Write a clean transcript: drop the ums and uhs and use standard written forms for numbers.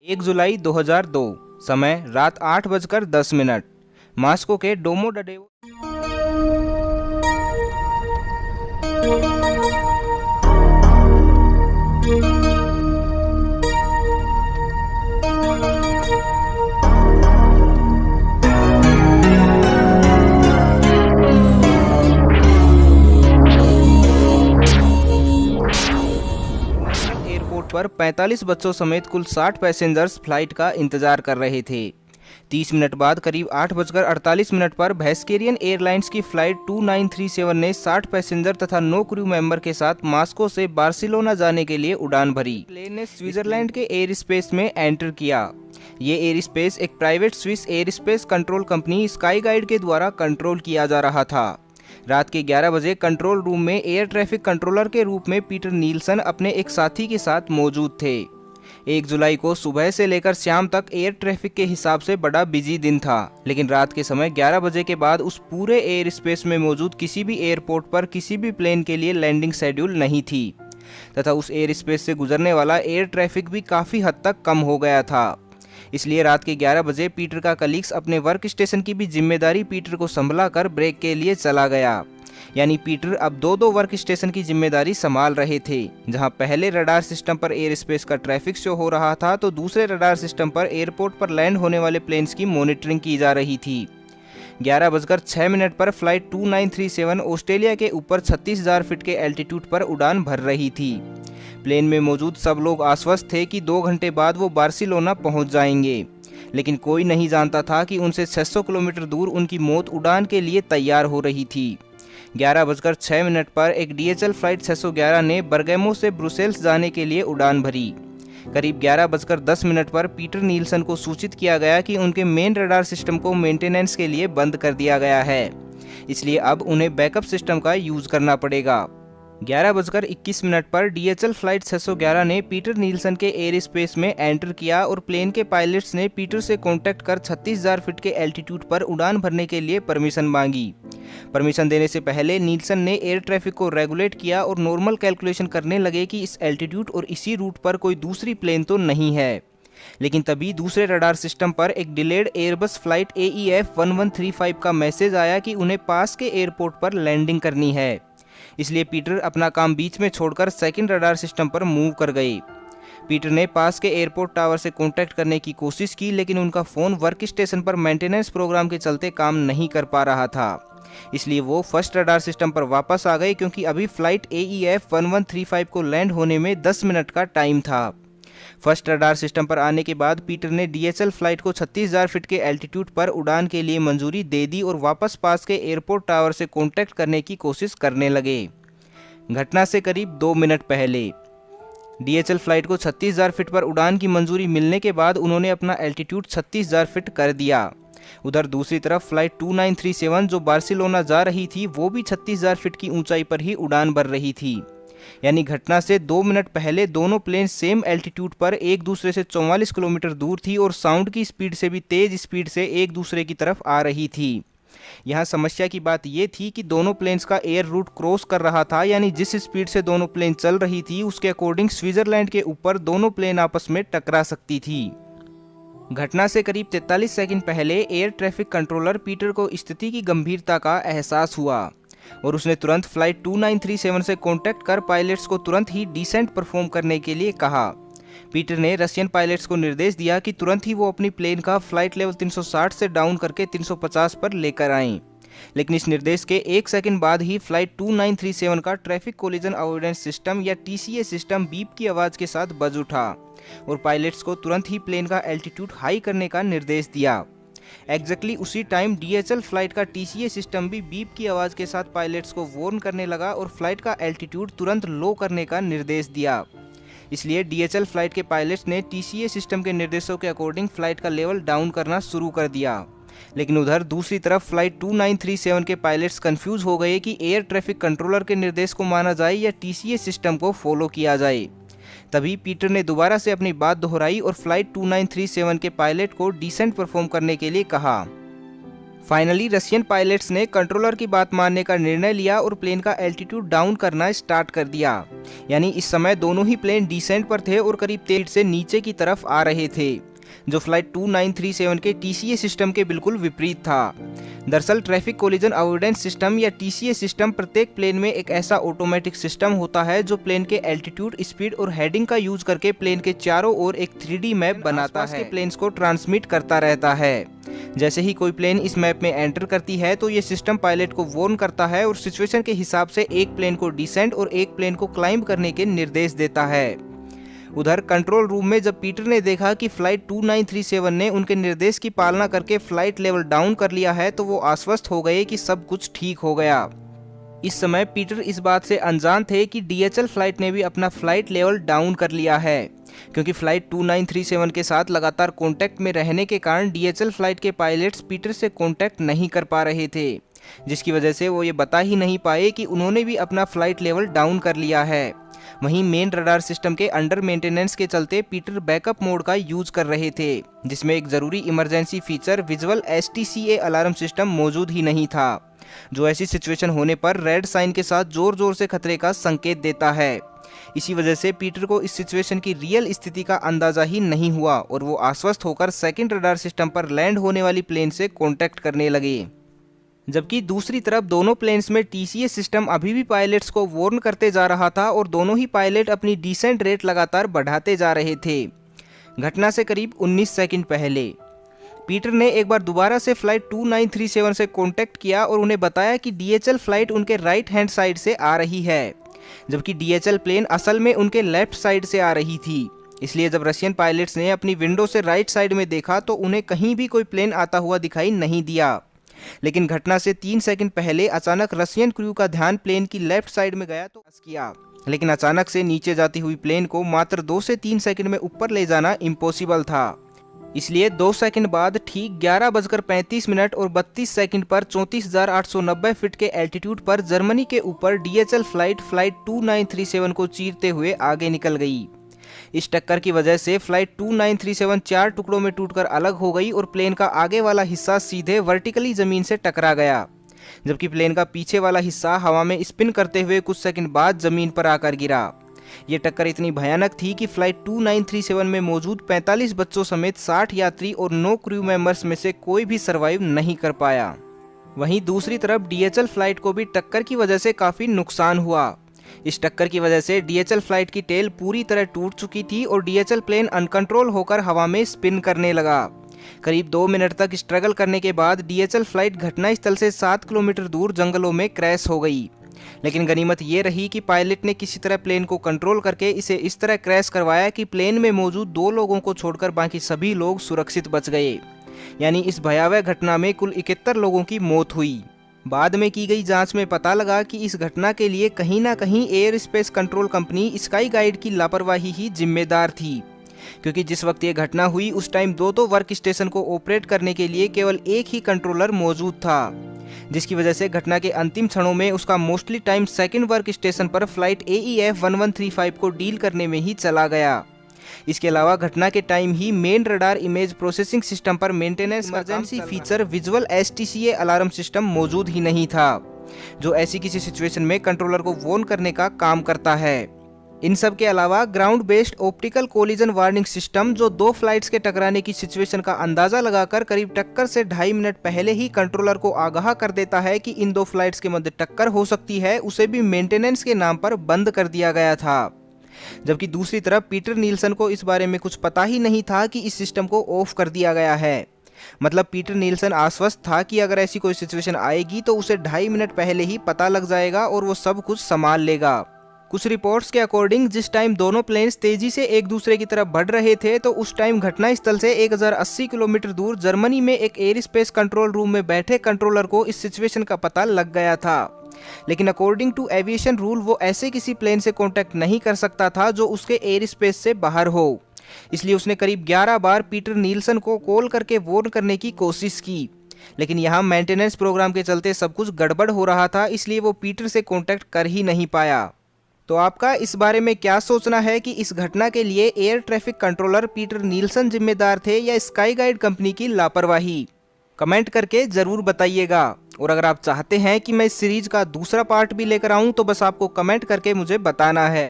1 जुलाई 2002। समय रात 8:10। मास्को के डोमोडेडोवो एयरपोर्ट पर 45 बच्चों समेत कुल 60 पैसेंजर्स फ्लाइट का इंतजार कर रहे थे। 30 मिनट बाद करीब 8:48 पर भेस्केरियन एयरलाइंस की फ्लाइट 2937 ने 60 पैसेंजर तथा 9 क्रू मेंबर के साथ मास्को से बार्सिलोना जाने के लिए उड़ान भरी। प्लेन ने स्विट्जरलैंड के एयर स्पेस में एंटर किया। ये एयर स्पेस एक private Swiss air space control company sky guide के द्वारा कंट्रोल किया जा रहा था। रात के 11 बजे कंट्रोल रूम में एयर ट्रैफिक कंट्रोलर के रूप में पीटर नील्सन अपने एक साथी के साथ मौजूद थे। 1 जुलाई को सुबह से लेकर शाम तक एयर ट्रैफिक के हिसाब से बड़ा बिजी दिन था, लेकिन रात के समय 11 बजे के बाद उस पूरे एयर स्पेस में मौजूद किसी भी एयरपोर्ट पर किसी भी प्लेन के लिए लैंडिंग शेड्यूल नहीं थी तथा उस एयर स्पेस से गुजरने वाला एयर ट्रैफिक भी काफ़ी हद तक कम हो गया था। इसलिए रात के 11 बजे पीटर का कलीग्स अपने वर्क स्टेशन की भी जिम्मेदारी पीटर को संभला कर ब्रेक के लिए चला गया। यानी पीटर अब दो वर्क स्टेशन की जिम्मेदारी संभाल रहे थे। जहां पहले रडार सिस्टम पर एयर स्पेस का ट्रैफिक शो हो रहा था तो दूसरे रडार सिस्टम पर एयरपोर्ट पर लैंड होने वाले प्लेन्स की मॉनिटरिंग की जा रही थी। 11:06 पर फ्लाइट 2937 ऑस्ट्रेलिया के ऊपर 36,000 फीट के एल्टीट्यूड पर उड़ान भर रही थी। प्लेन में मौजूद सब लोग आश्वस्त थे कि 2 घंटे बाद वो बार्सिलोना पहुंच जाएंगे, लेकिन कोई नहीं जानता था कि उनसे 600 किलोमीटर दूर उनकी मौत उड़ान के लिए तैयार हो रही थी। 11:06 पर एक DHL फ्लाइट 611 ने बर्गेमो से ब्रुसेल्स जाने के लिए उड़ान भरी। करीब 11:10 पर पीटर नील्सन को सूचित किया गया कि उनके मेन रडार सिस्टम को मेंटेनेंस के लिए बंद कर दिया गया है, इसलिए अब उन्हें बैकअप सिस्टम का यूज करना पड़ेगा। 11:21 पर DHL फ्लाइट 611 ने पीटर नील्सन के एयर स्पेस में एंटर किया और प्लेन के पायलट्स ने पीटर से कांटेक्ट कर 36,000 फीट के एल्टीट्यूड पर उड़ान भरने के लिए परमिशन मांगी। परमिशन देने से पहले नील्सन ने एयर ट्रैफिक को रेगुलेट किया और नॉर्मल कैलकुलेशन करने लगे कि इस एल्टीट्यूड और इसी रूट पर कोई दूसरी प्लेन तो नहीं है। लेकिन तभी दूसरे रडार सिस्टम पर एक डिलेड एयरबस फ्लाइट AEF 1135 का मैसेज आया कि उन्हें पास के एयरपोर्ट पर लैंडिंग करनी है। इसलिए पीटर अपना काम बीच में छोड़कर सेकंड रडार सिस्टम पर मूव कर गए। पीटर ने पास के एयरपोर्ट टावर से कांटेक्ट करने की कोशिश की, लेकिन उनका फ़ोन वर्क स्टेशन पर मेंटेनेंस प्रोग्राम के चलते काम नहीं कर पा रहा था। इसलिए वो फर्स्ट रडार सिस्टम पर वापस आ गए, क्योंकि अभी फ्लाइट AEF 1135 को लैंड होने में 10 मिनट का टाइम था। फर्स्ट रडार सिस्टम पर आने के बाद पीटर ने DHL फ्लाइट को 36,000 फीट के एल्टीट्यूड पर उड़ान के लिए मंजूरी दे दी और वापस पास के एयरपोर्ट टावर से कांटेक्ट करने की कोशिश करने लगे। घटना से करीब 2 मिनट पहले DHL फ्लाइट को 36,000 फीट पर उड़ान की मंजूरी मिलने के बाद उन्होंने अपना एल्टीट्यूड 36,000 फीट कर दिया। उधर दूसरी तरफ फ्लाइट 2937 जो बार्सिलोना जा रही थी वो भी 36,000 फीट की ऊंचाई पर ही उड़ान भर रही थी। यानी घटना से 2 मिनट पहले दोनों प्लेन सेम एल्टीट्यूड पर एक दूसरे से 44 किलोमीटर दूर थी और साउंड की स्पीड से भी तेज स्पीड से एक दूसरे की तरफ आ रही थी। यहाँ समस्या की बात यह थी कि दोनों प्लेन्स का एयर रूट क्रॉस कर रहा था, यानी जिस स्पीड से दोनों प्लेन चल रही थी उसके अकॉर्डिंग स्विट्जरलैंड के ऊपर दोनों प्लेन आपस में टकरा सकती थी। घटना से करीब 43 सेकंड पहले एयर ट्रैफिक कंट्रोलर पीटर को स्थिति की गंभीरता का एहसास हुआ और उसने तुरंत फ्लाइट 2937 से कांटेक्ट कर पायलट्स को तुरंत ही डिसेंट परफॉर्म करने के लिए कहा। पीटर ने रशियन पायलट्स को निर्देश दिया कि तुरंत ही वो अपनी प्लेन का फ्लाइट लेवल 360 से डाउन करके 350 पर लेकर आएं। लेकिन इस निर्देश के 1 सेकंड बाद ही फ्लाइट 2937 का ट्रैफिक कोलिजन अवॉइडेंस सिस्टम या TCA सिस्टम बीप की आवाज़ के साथ बज उठा और पायलट्स को तुरंत ही प्लेन का एल्टीट्यूड हाई करने का निर्देश दिया। एग्जैक्टली उसी टाइम DHL फ्लाइट का TCA सिस्टम भी बीप की आवाज़ के साथ पायलट्स को वार्न करने लगा और फ्लाइट का एल्टीट्यूड तुरंत लो करने का निर्देश दिया। इसलिए DHL फ्लाइट के पायलट्स ने TCA सिस्टम के निर्देशों के अकॉर्डिंग फ्लाइट का लेवल डाउन करना शुरू कर दिया। लेकिन उधर दूसरी तरफ फ्लाइट 2937 के पायलट्स कंफ्यूज हो गए कि एयर ट्रैफिक कंट्रोलर के निर्देश को माना जाए या TCA सिस्टम को फॉलो किया जाए। तभी पीटर ने दोबारा से अपनी बात दोहराई और फ्लाइट 2937 के पायलट को डिसेंट परफॉर्म करने के लिए कहा। फाइनली रशियन पायलट्स ने कंट्रोलर की बात मानने का निर्णय लिया और प्लेन का एल्टीट्यूड डाउन करना स्टार्ट कर दिया। यानी इस समय दोनों ही प्लेन डिसेंट पर थे और करीब 3 फीट से नीचे की तरफ आ रहे थे, जो फ्लाइट 2937 के टीसीए सिस्टम के बिल्कुल विपरीत था। दरअसल ट्रैफिक कोलिजन अवॉइडेंस सिस्टम या टीसीए सिस्टम प्रत्येक प्लेन में एक ऐसा ऑटोमेटिक सिस्टम होता है जो प्लेन के एल्टीट्यूड, स्पीड और हेडिंग का यूज करके प्लेन के चारों ओर एक 3D मैप बनाता है, प्लेन्स को ट्रांसमिट करता रहता है। जैसे ही कोई प्लेन इस मैप में एंटर करती है तो ये सिस्टम पायलट को वार्न करता है और सिचुएशन के हिसाब से एक प्लेन को डिसेंट और एक प्लेन को क्लाइंब करने के निर्देश देता है। उधर कंट्रोल रूम में जब पीटर ने देखा कि फ्लाइट 2937 ने उनके निर्देश की पालना करके फ्लाइट लेवल डाउन कर लिया है तो वो आश्वस्त हो गए कि सब कुछ ठीक हो गया। इस समय पीटर इस बात से अनजान थे कि डीएचएल फ्लाइट ने भी अपना फ्लाइट लेवल डाउन कर लिया है, क्योंकि फ्लाइट 2937 के साथ लगातार कांटेक्ट में रहने के कारण डीएचएल फ्लाइट के पायलट्स पीटर से कांटेक्ट नहीं कर पा रहे थे, जिसकी वजह से वो ये बता ही नहीं पाए कि उन्होंने भी अपना फ्लाइट लेवल डाउन कर लिया है। वहीं मेन रडार सिस्टम के अंडर मेंटेनेंस के चलते पीटर बैकअप मोड का यूज कर रहे थे, जिसमें एक जरूरी emergency feature visual STCA alarm system मौजूद ही नहीं था, जो ऐसी सिचुएशन होने पर रेड साइन के साथ जोर जोर से खतरे का संकेत देता है। इसी वजह से पीटर को इस सिचुएशन की रियल स्थिति का अंदाजा ही नहीं हुआ और वो आश्वस्त होकर सेकंड रडार सिस्टम पर लैंड होने वाली प्लेन से कांटेक्ट करने लगे। जबकि दूसरी तरफ दोनों प्लेन्स में टीसीए सिस्टम अभी भी पायलट्स को वार्न करते जा रहा था और दोनों ही पायलट अपनी डिसेंट रेट लगातार बढ़ाते जा रहे थे। घटना से करीब 19 सेकंड पहले पीटर ने एक बार दोबारा से फ्लाइट 2937 से कांटेक्ट किया और उन्हें बताया कि डीएचएल फ्लाइट उनके राइट हैंड साइड से आ रही है, जबकि डीएचएल प्लेन असल में उनके लेफ्ट साइड से आ रही थी। इसलिए जब रशियन पायलट्स ने अपनी विंडो से राइट साइड में देखा तो उन्हें कहीं भी कोई प्लेन आता हुआ दिखाई नहीं दिया। लेकिन घटना से 3 सेकंड पहले अचानक रशियन क्रू का ध्यान प्लेन की लेफ्ट साइड में गया तो किया, लेकिन अचानक से नीचे जाती हुई प्लेन को मात्र 2 से 3 सेकंड में ऊपर ले जाना इम्पॉसिबल था। इसलिए 2 सेकंड बाद ठीक 11:35 और 32 सेकंड पर 34,890 फीट के एल्टीट्यूड पर जर्मनी के ऊपर डीएचएल फ्लाइट 2937 को चीरते हुए आगे निकल गई। इस टक्कर की वजह से फ्लाइट 2937 4 टुकड़ों में टूटकर अलग हो गई और प्लेन का आगे वाला हिस्सा सीधे वर्टिकली जमीन से टकरा गया, जबकि प्लेन का पीछे वाला हिस्सा हवा में स्पिन करते हुए कुछ सेकंड बाद जमीन पर आकर गिरा। ये टक्कर इतनी भयानक थी कि फ्लाइट 2937 में मौजूद 45 बच्चों समेत 60 यात्री और 9 क्रू मेंबर्स में से कोई भी सरवाइव नहीं कर पाया। वहीं दूसरी तरफ डीएचएल फ्लाइट को भी टक्कर की वजह से काफी नुकसान हुआ। इस टक्कर की वजह से डीएचएल फ्लाइट की टेल पूरी तरह टूट चुकी थी और डीएचएल प्लेन अनकंट्रोल होकर हवा में स्पिन करने लगा। करीब 2 मिनट तक स्ट्रगल करने के बाद डीएचएल फ्लाइट घटनास्थल से 7 किलोमीटर दूर जंगलों में क्रैश हो गई। लेकिन गनीमत ये रही कि पायलट ने किसी तरह प्लेन को कंट्रोल करके इसे इस तरह क्रैश करवाया कि प्लेन में मौजूद 2 लोगों को छोड़कर बाकी सभी लोग सुरक्षित बच गए। यानी इस भयावह घटना में कुल 71 लोगों की मौत हुई। बाद में की गई जांच में पता लगा कि इस घटना के लिए कहीं ना कहीं air space control company sky guide की लापरवाही ही जिम्मेदार थी, क्योंकि जिस वक्त ये घटना हुई उस टाइम 2 वर्क स्टेशन को ऑपरेट करने के लिए केवल एक ही कंट्रोलर मौजूद था, जिसकी वजह से घटना के अंतिम क्षणों में उसका mostly time second work station पर फ्लाइट AEF 1135 को डील करने में ही चला गया। इसके अलावा घटना के टाइम ही main radar image processing system पर maintenance emergency feature visual STCA alarm system मौजूद ही नहीं था, जो ऐसी किसी सिचुएशन में कंट्रोलर को वार्न करने का काम करता है। इन सब के अलावा ground based optical collision warning system, जो 2 फ्लाइट्स के टकराने की सिचुएशन का अंदाजा लगाकर करीब टक्कर से 2.5 मिनट पहले ही कंट्रोलर को आगाह कर देता है कि इन 2 फ्लाइट्स के मध्य टक्कर हो सकती है, उसे भी मेंटेनेंस के नाम पर बंद कर दिया गया था। जबकि दूसरी तरफ पीटर नील्सन को इस बारे में कुछ पता ही नहीं था कि इस सिस्टम को ऑफ कर दिया गया है। मतलब पीटर नील्सन आश्वस्त था कि अगर ऐसी कोई सिचुएशन आएगी तो उसे 2.5 मिनट पहले ही पता लग जाएगा और वो सब कुछ संभाल लेगा। कुछ रिपोर्ट्स के अकॉर्डिंग जिस टाइम दोनों प्लेन्स तेजी से एक दूसरे की तरफ बढ़ रहे थे तो उस टाइम घटनास्थल से 1080 किलोमीटर दूर जर्मनी में एक एयर स्पेस कंट्रोल रूम में बैठे कंट्रोलर को इस सिचुएशन का पता लग गया था। लेकिन अकॉर्डिंग टू एविएशन रूल वो ऐसे किसी प्लेन से कांटेक्ट नहीं कर सकता था जो उसके एयर स्पेस से बाहर हो। इसलिए उसने करीब 11 बार पीटर नील्सन को कॉल करके वार्न करने की कोशिश की, लेकिन यहाँ मेंटेनेंस प्रोग्राम के चलते सब कुछ गड़बड़ हो रहा था, इसलिए वो पीटर से कांटेक्ट कर ही नहीं पाया। तो आपका इस बारे में क्या सोचना है कि इस घटना के लिए air traffic controller Peter Nielsen जिम्मेदार थे या स्काई गाइड कंपनी की लापरवाही? कमेंट करके ज़रूर बताइएगा। और अगर आप चाहते हैं कि मैं इस सीरीज का दूसरा पार्ट भी लेकर आऊं तो बस आपको कमेंट करके मुझे बताना है।